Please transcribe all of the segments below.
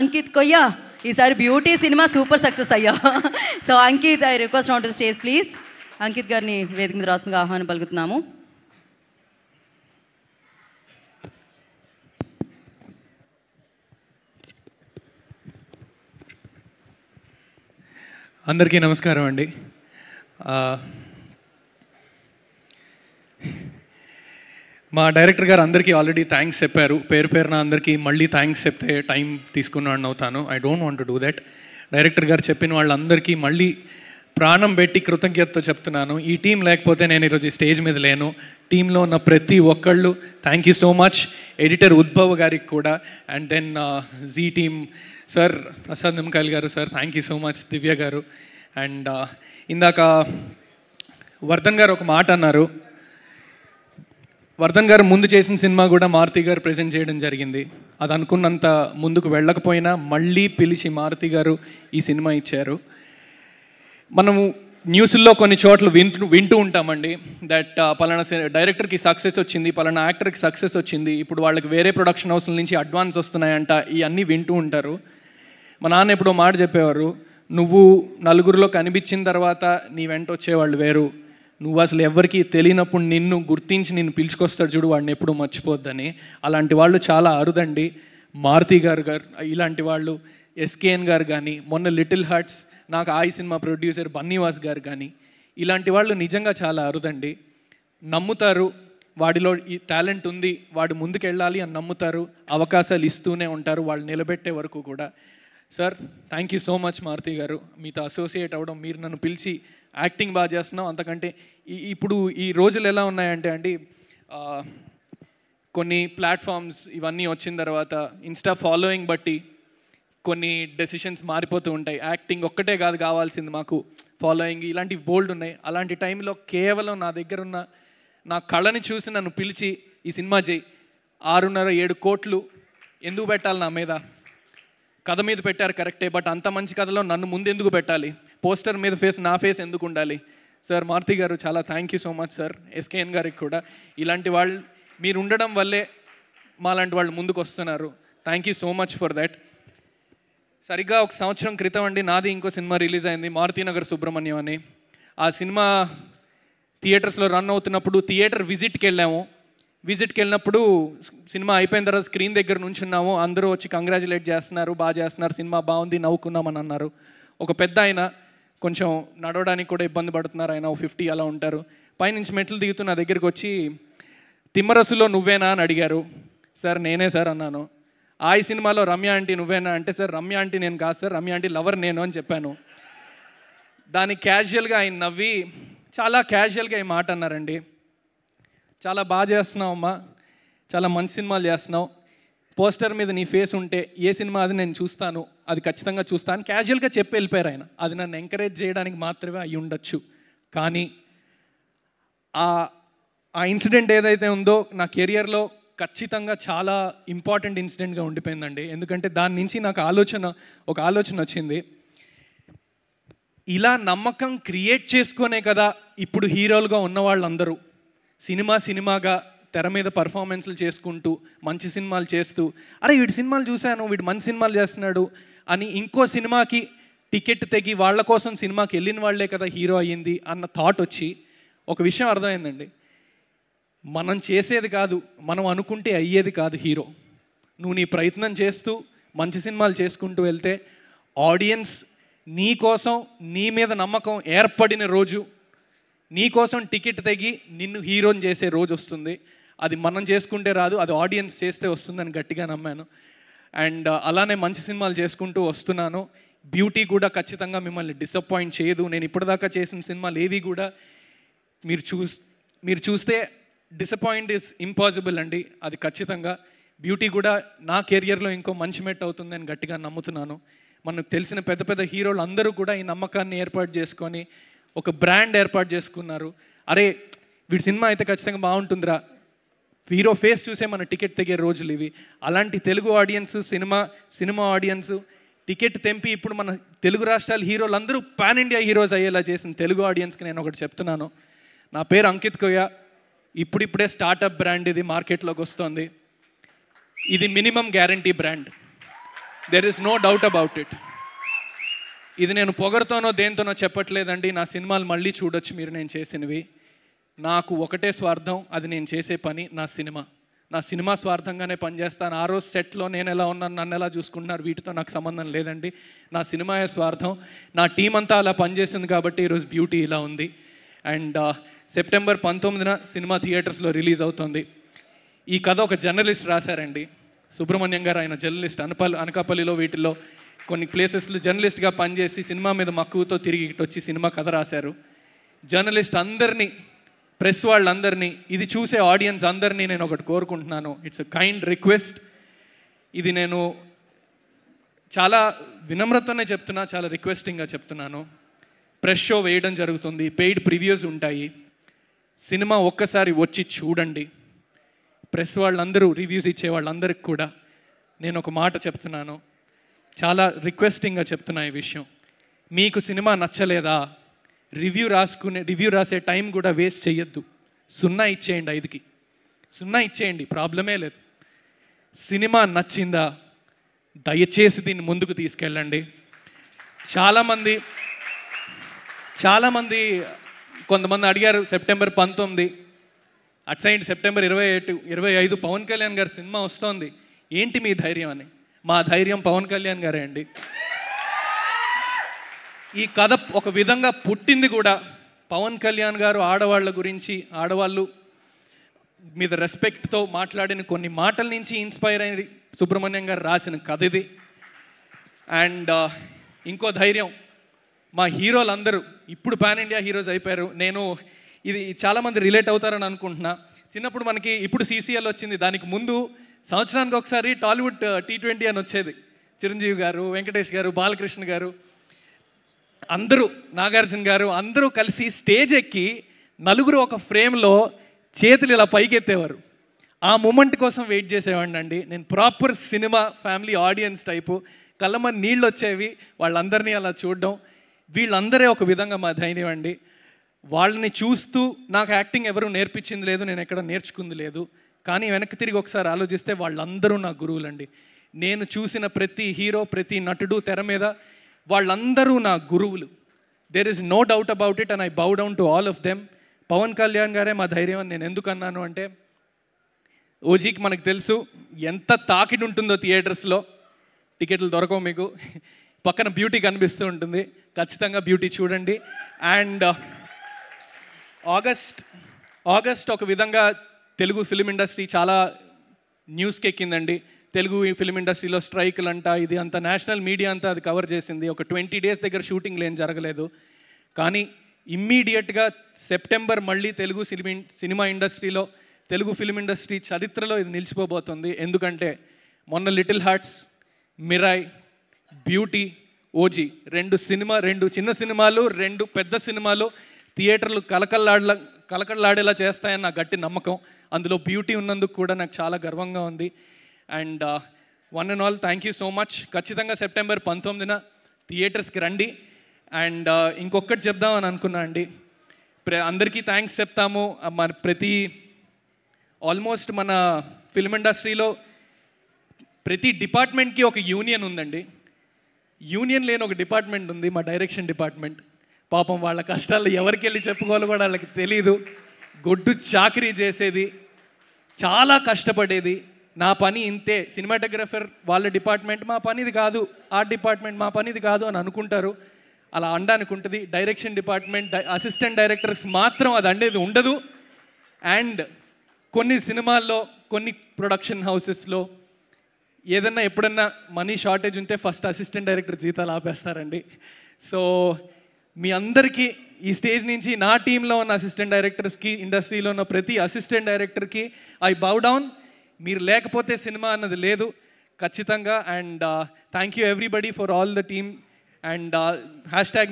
అంకిత్ కొయ్య ఈసారి beauty cinema super success అయ్యా. So Ankit, I request on to stage please. Ankit గారిని వేదిక మీద రాస్తుందిగా ఆహ్వానం పలుకుతున్నాము. అందరికీ నమస్కారం అండి. మా డైరెక్టర్ గారు అందరికీ ఆల్రెడీ థ్యాంక్స్ చెప్పారు. పేరు పేరున అందరికీ మళ్ళీ థ్యాంక్స్ చెప్తే టైం తీసుకున్నాను అవుతాను. I don't want to do that. Director గారు చెప్పిన వాళ్ళందరికీ మళ్ళీ ప్రాణం పెట్టి కృతజ్ఞతతో చెప్తున్నాను. ఈ టీం లేకపోతే నేను ఈరోజు స్టేజ్ మీద లేను. టీంలో ఉన్న ప్రతి ఒక్కళ్ళు thank you so much. Editor Udbhav గారికి కూడా, and then Zee team sir, Prasad Nimmakayal గారు sir, thank you so much. Divya గారు, అండ్ ఇందాక వర్ధన్ గారు ఒక మాట అన్నారు. వర్ధన్ గారు ముందు చేసిన సినిమా కూడా మారుతి గారు ప్రజెంట్ చేయడం జరిగింది. అది అనుకున్నంత ముందుకు వెళ్ళకపోయినా మళ్ళీ పిలిచి మారుతి గారు ఈ సినిమా ఇచ్చారు. మనము న్యూస్లో కొన్ని చోట్ల వింటూ ఉంటామండి దట్ పలానా డైరెక్టర్కి సక్సెస్ వచ్చింది, పలానా యాక్టర్కి సక్సెస్ వచ్చింది, ఇప్పుడు వాళ్ళకి వేరే ప్రొడక్షన్ హౌస్ల నుంచి అడ్వాన్స్ వస్తున్నాయంట, ఇవన్నీ వింటూ ఉంటారు. మా నాన్న ఎప్పుడో మాట చెప్పేవారు, నువ్వు నలుగురిలో కనిపించిన తర్వాత నీ వెంట వచ్చేవాళ్ళు వేరు, నువ్వు అసలు ఎవరికి తెలియనప్పుడు నిన్ను గుర్తించి నిన్ను పిలుచుకొస్తాడు చూడు, వాడిని ఎప్పుడూ మర్చిపోద్దని. అలాంటి వాళ్ళు చాలా అరుదండి. మారుతి గారు ఇలాంటి వాళ్ళు, ఎస్కేఎన్ గారు కానీ, మొన్న లిటిల్ హార్ట్స్ నాకు ఆ సినిమా ప్రొడ్యూసర్ బన్నీవాస్ గారు కానీ, ఇలాంటి వాళ్ళు నిజంగా చాలా అరుదండి. నమ్ముతారు, వాడిలో ఈ టాలెంట్ ఉంది, వాడు ముందుకెళ్ళాలి అని నమ్ముతారు, అవకాశాలు ఇస్తూనే ఉంటారు వాళ్ళు నిలబెట్టే వరకు కూడా. Sir thank you so much Maruti garu, మీతో అసోసియేట్ అవ్వడం, మీరు నన్ను పిలిచి యాక్టింగ్ బాగా చేస్తున్నాం. అంతకంటే ఇప్పుడు ఈ రోజులు ఎలా ఉన్నాయంటే అండి, కొన్ని ప్లాట్ఫామ్స్ ఇవన్నీ వచ్చిన తర్వాత ఇన్స్టా ఫాలోయింగ్ బట్టి కొన్ని డెసిషన్స్ మారిపోతూ ఉంటాయి. యాక్టింగ్ ఒక్కటే కాదు కావాల్సింది మాకు, ఫాలోయింగ్ ఇలాంటివి బోల్డ్ ఉన్నాయి. అలాంటి టైంలో కేవలం నా దగ్గర ఉన్న నా కళని చూసి నన్ను పిలిచి ఈ సినిమా చేయి, 6.5-7 కోట్లు ఎందుకు పెట్టాలి నా మీద? కథ మీద పెట్టారు కరెక్టే, బట్ అంత మంచి కథలో నన్ను ముందు ఎందుకు పెట్టాలి? పోస్టర్ మీద నా ఫేస్ ఎందుకు ఉండాలి? సార్ మారుతి గారు చాలా thank you so much sir. SKN గారికి కూడా, ఇలాంటి వాళ్ళు మీరు ఉండడం వల్లే మాలాంటి వాళ్ళు ముందుకు వస్తున్నారు. Thank you so much for that. సరిగ్గా 1 సంవత్సరం క్రితం అండి నాది ఇంకో సినిమా రిలీజ్ అయింది, మారుతినగర్ సుబ్రహ్మణ్యం అని. ఆ సినిమా థియేటర్స్లో రన్ అవుతున్నప్పుడు థియేటర్ విజిట్కి వెళ్ళినప్పుడు సినిమా అయిపోయిన తర్వాత స్క్రీన్ దగ్గర నుంచున్నాము, అందరూ వచ్చి కంగ్రాచులేట్ చేస్తున్నారు, బాగా చేస్తున్నారు, సినిమా బాగుంది, నవ్వుకున్నామని అన్నారు. ఒక పెద్ద ఆయన కొంచెం నడవడానికి కూడా ఇబ్బంది పడుతున్నారు, ఆయన 50 అలా ఉంటారు. పైనుంచి మెట్లు దిగుతూ నా దగ్గరికి వచ్చి, తిమ్మరసులో నువ్వేనా అని అడిగారు. సార్ నేనే సార్ అన్నాను. ఆ సినిమాలో రమ్య ఆంటీ నువ్వేనా అంటే, సార్ రమ్య ఆంటీ నేను కాదు సార్, రమ్య ఆంటీ లవర్ నేను అని చెప్పాను. దానికి క్యాజువల్గా ఆయన నవ్వి చాలా క్యాజువల్గా ఈ మాట అన్నారండి, చాలా బాగా చేస్తున్నావు అమ్మా, చాలా మంచి సినిమాలు చేస్తున్నావు, పోస్టర్ మీద నీ ఫేస్ ఉంటే ఏ సినిమా అది నేను చూస్తాను, అది ఖచ్చితంగా చూస్తాను క్యాజువల్గా చెప్పి వెళ్ళిపోయారు ఆయన. అది నన్ను ఎంకరేజ్ చేయడానికి మాత్రమే అయి ఉండొచ్చు, కానీ ఆ ఇన్సిడెంట్ ఏదైతే ఉందో నా కెరియర్లో ఖచ్చితంగా చాలా ఇంపార్టెంట్ ఇన్సిడెంట్గా ఉండిపోయిందండి. ఎందుకంటే దాని నుంచి నాకు ఒక ఆలోచన వచ్చింది. ఇలా నమ్మకం క్రియేట్ చేసుకునే కదా ఇప్పుడు హీరోలుగా ఉన్న వాళ్ళందరూ సినిమాగా తెర మీద పర్ఫార్మెన్స్లు చేసుకుంటూ మంచి సినిమాలు చేస్తూ, అరే వీడి సినిమాలు చూశాను, వీడు మంచి సినిమాలు చేస్తున్నాడు అని ఇంకో సినిమాకి టికెట్ తెగి వాళ్ళ కోసం సినిమాకి వెళ్ళిన వాళ్ళే కదా హీరో అయ్యింది అన్న థాట్ వచ్చి ఒక విషయం అర్థమైందండి, మనం చేసేది కాదు, మనం అనుకుంటే అయ్యేది కాదు హీరో. నువ్వు నీ ప్రయత్నం చేస్తూ మంచి సినిమాలు చేసుకుంటూ వెళ్తే ఆడియన్స్ నీ కోసం, నీ మీద నమ్మకం ఏర్పడిన రోజు, నీ కోసం టికెట్ తెగి నిన్ను హీరోని చేసే రోజు వస్తుంది. అది మనం చేసుకుంటే రాదు, అది ఆడియన్స్ చేస్తే వస్తుందని గట్టిగా నమ్మాను. అండ్ అలానే మంచి సినిమాలు చేసుకుంటూ వస్తున్నాను. బ్యూటీ కూడా ఖచ్చితంగా మిమ్మల్ని డిసప్పాయింట్ చేయదు. నేను ఇప్పటిదాకా చేసిన సినిమాలు ఏవి కూడా మీరు చూస్తే డిసప్పాయింట్ ఈజ్ ఇంపాసిబుల్ అండి, అది ఖచ్చితంగా. బ్యూటీ కూడా నా కెరియర్లో ఇంకో మంచి మెట్ అవుతుందని గట్టిగా నమ్ముతున్నాను. మనకు తెలిసిన పెద్ద పెద్ద హీరోలు అందరూ కూడా ఈ నమ్మకాన్ని ఏర్పాటు చేసుకొని ఒక బ్రాండ్ ఏర్పాటు చేసుకున్నారు. అరే వీడి సినిమా అయితే ఖచ్చితంగా బాగుంటుందిరా, హీరో ఫేస్ చూసే మన టికెట్ తెగే రోజులు ఇవి. అలాంటి Telugu audience, cinema audience ticket తెంపి ఇప్పుడు మన తెలుగు రాష్ట్రాల హీరోలు అందరూ పాన్ ఇండియా హీరోస్ అయ్యేలా చేసిన తెలుగు ఆడియన్స్కి నేను ఒకటి చెప్తున్నాను. నా పేరు అంకిత్ కొయ్య, ఇప్పుడిప్పుడే స్టార్టప్ బ్రాండ్ ఇది మార్కెట్లోకి వస్తుంది. ఇది minimum guarantee brand. There is no doubt about it. ఇది నేను పొగరుతోనో దేంతోనో చెప్పట్లేదండి. నా సినిమాలు మళ్ళీ చూడొచ్చు మీరు నేను చేసినవి. నాకు ఒకటే స్వార్థం, అది నేను చేసే పని, నా సినిమా స్వార్థంగానే పనిచేస్తాను. ఆ రోజు సెట్లో నేను ఎలా ఉన్నాను, నన్ను ఎలా చూసుకుంటున్నారు, వీటితో నాకు సంబంధం లేదండి. నా సినిమాయే స్వార్థం. నా టీం అంతా అలా పనిచేసింది కాబట్టి ఈరోజు బ్యూటీ ఇలా ఉంది. అండ్ సెప్టెంబర్ 19న సినిమా థియేటర్స్లో రిలీజ్ అవుతుంది. ఈ కథ ఒక జర్నలిస్ట్ రాశారండి, సుబ్రహ్మణ్యం గారు. ఆయన జర్నలిస్ట్, అనకాపల్లిలో వీటిల్లో కొన్ని ప్లేసెస్లో జర్నలిస్ట్గా పనిచేసి సినిమా మీద మక్కువతో తిరిగి ఇటు వచ్చి సినిమా కథ రాశారు. జర్నలిస్ట్ అందరినీ, ప్రెస్ వాళ్ళందరినీ, ఇది చూసే ఆడియన్స్ అందరినీ నేను ఒకటి కోరుకుంటున్నాను. It's a kind request. ఇది నేను చాలా వినమ్రతనే చెప్తున్నా, చాలా రిక్వెస్టింగ్గా చెప్తున్నాను. ప్రెస్ షో వేయడం జరుగుతుంది, పెయిడ్ ప్రివ్యూస్ ఉంటాయి. సినిమా ఒక్కసారి వచ్చి చూడండి. ప్రెస్ వాళ్ళందరూ, రివ్యూస్ ఇచ్చే వాళ్ళందరికీ కూడా నేను ఒక మాట చెప్తున్నాను, చాలా రిక్వెస్టింగ్గా చెప్తున్నా ఈ విషయం. మీకు సినిమా నచ్చలేదా, రివ్యూ రాసే టైం కూడా వేస్ట్ చేయొద్దు. 0 ఇచ్చేయండి, 5కి 0 ఇచ్చేయండి, ప్రాబ్లమే లేదు. సినిమా నచ్చిందా, దయచేసి దీన్ని ముందుకు తీసుకెళ్ళండి. చాలామంది కొంతమంది అడిగారు సెప్టెంబర్ 19, అటు సైడ్ సెప్టెంబర్ 25 పవన్ కళ్యాణ్ గారి సినిమా వస్తోంది, ఏంటి మీ ధైర్యం అని. మా ధైర్యం పవన్ కళ్యాణ్ గారే అండి. ఈ కథ ఒక విధంగా పుట్టింది కూడా పవన్ కళ్యాణ్ గారు ఆడవాళ్ళ గురించి, ఆడవాళ్ళు మీద రెస్పెక్ట్తో మాట్లాడిన కొన్ని మాటల నుంచి ఇన్స్పైర్ అయిన సుబ్రహ్మణ్యం గారు రాసిన కథ ఇది. అండ్ ఇంకో ధైర్యం, మా హీరోలందరూ ఇప్పుడు పాన్ ఇండియా హీరోస్ అయిపోయారు. ఇది చాలామంది రిలేట్ అవుతారని అనుకుంటున్నా. చిన్నప్పుడు మనకి, ఇప్పుడు CCL వచ్చింది, దానికి ముందు సంవత్సరానికి ఒకసారి టాలీవుడ్ T20 అని వచ్చేది. చిరంజీవి గారు, వెంకటేష్ గారు, బాలకృష్ణ గారు, అందరూ, నాగార్జున గారు అందరూ కలిసి స్టేజ్ ఎక్కి నలుగురు ఒక ఫ్రేమ్లో చేతులు ఇలా పైకెత్తేవారు. ఆ మూమెంట్ కోసం వెయిట్ చేసేవాడిని అండి నేను. Proper cinema family audience type, కళ్ళమ నీళ్ళు వచ్చేవి వాళ్ళందరినీ అలా చూడడం. వీళ్ళందరే ఒక విధంగా మా ధైర్యం అండి. వాళ్ళని చూస్తూ నాకు యాక్టింగ్ ఎవరు నేర్పించింది లేదు, నేను ఎక్కడ నేర్చుకుంది లేదు. కానీ వెనక్కి తిరిగి ఒకసారి ఆలోచిస్తే వాళ్ళందరూ నా గురువులండి. నేను చూసిన ప్రతి హీరో, ప్రతి నటుడు తెర మీద వాళ్ళందరూ నా గురువులు. There is no doubt about it and I bow down to all of them. Pawan Kalyan గారే మా ధైర్యం అని నేను ఎందుకు అన్నాను అంటే, ఓజీకి మనకు తెలుసు ఎంత తాకిడి ఉంటుందో థియేటర్స్లో. టికెట్లు దొరకవు మీకు, పక్కన బ్యూటీ కనిపిస్తూ ఉంటుంది. ఖచ్చితంగా బ్యూటీ చూడండి. అండ్ ఆగస్ట్ ఒక విధంగా తెలుగు ఫిలిం ఇండస్ట్రీ చాలా న్యూస్కి ఎక్కిందండి. తెలుగు ఫిలిం ఇండస్ట్రీలో స్ట్రైకులు అంట, ఇది అంత నేషనల్ మీడియా అంతా అది కవర్ చేసింది. ఒక 20 days దగ్గర షూటింగ్లు ఏం జరగలేదు. కానీ ఇమ్మీడియట్గా సెప్టెంబర్ మళ్ళీ తెలుగు సినిమా ఇండస్ట్రీలో, తెలుగు ఫిలిం ఇండస్ట్రీ చరిత్రలో ఇది నిలిచిపోబోతుంది. ఎందుకంటే మొన్న little hearts, Mirai, beauty, OG, 2 చిన్న సినిమాలు, 2 పెద్ద సినిమాలు థియేటర్లు కలకల్లాడేలా చేస్తాయని నా గట్టి నమ్మకం. అందులో బ్యూటీ ఉన్నందుకు కూడా నాకు చాలా గర్వంగా ఉంది. And one and all thank you so much. ఖచ్చితంగా సెప్టెంబర్ 19న థియేటర్స్కి రండి. అండ్ ఇంకొకటి చెప్దామని అనుకున్నా అండి, అందరికీ థ్యాంక్స్ చెప్తాము. ఆల్మోస్ట్ మన ఫిల్మ్ ఇండస్ట్రీలో ప్రతి డిపార్ట్మెంట్కి ఒక యూనియన్ ఉందండి. యూనియన్ లేని ఒక డిపార్ట్మెంట్ ఉంది, మా డైరెక్షన్ డిపార్ట్మెంట్. పాపం వాళ్ళ కష్టాలు ఎవరికి వెళ్ళి చెప్పుకోవాలో కూడా వాళ్ళకి తెలీదు. గొడ్డు చాకరీ చేసేది, చాలా కష్టపడేది. నా పని ఇంతే, సినిమాటోగ్రఫర్ వాళ్ళ డిపార్ట్మెంట్ మా పనిది కాదు, ఆర్ట్ డిపార్ట్మెంట్ మా పనిది కాదు అని అనుకుంటారు. అలా అనడానికి ఉంటుంది. డైరెక్షన్ డిపార్ట్మెంట్, అసిస్టెంట్ డైరెక్టర్స్ మాత్రం అది అనేది ఉండదు. అండ్ కొన్ని సినిమాల్లో, కొన్ని ప్రొడక్షన్ హౌసెస్లో ఏదన్నా ఎప్పుడన్నా మనీ షార్టేజ్ ఉంటే ఫస్ట్ అసిస్టెంట్ డైరెక్టర్ జీతాలు ఆపేస్తారండి. సో మీ అందరికీ ఈ స్టేజ్ నుంచి నా టీంలో ఉన్న అసిస్టెంట్ డైరెక్టర్స్కి, ఇండస్ట్రీలో ఉన్న ప్రతి అసిస్టెంట్ డైరెక్టర్కి ఐ బౌ డౌన్. మీరు లేకపోతే సినిమా అన్నది లేదు ఖచ్చితంగా. And thank you everybody for all the team. And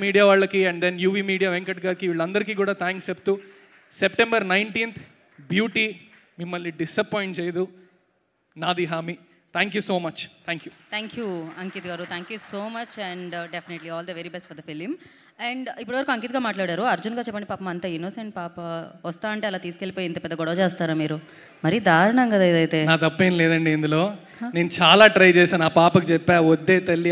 #మీడియా వాళ్ళకి, and then UV media Venkat గారికి, వీళ్ళందరికీ కూడా థ్యాంక్స్ చెప్తూ, సెప్టెంబర్ 19th బ్యూటీ మిమ్మల్ని డిసప్పాయింట్ చేయదు, నాది హామీ. Thank you so much. Thank you Ankit గారు, thank you so much and definitely all the very best for the film. And ఇప్పటివరకు అంకిత్గా మాట్లాడారు. అర్జున్గా చెప్పండి, పాపం అంత ఇన్నోసెంట్ పాప వస్తా అంటే అలా తీసుకెళ్ళిపోయి ఇంత పెద్ద గొడవ చేస్తారా మీరు? మరీ దారుణం కదా ఇదైతే. నా తప్పేం లేదండి ఇందులో. నేను చాలా ట్రై చేశాను, ఆ పాపకు చెప్పా వద్దే తల్లి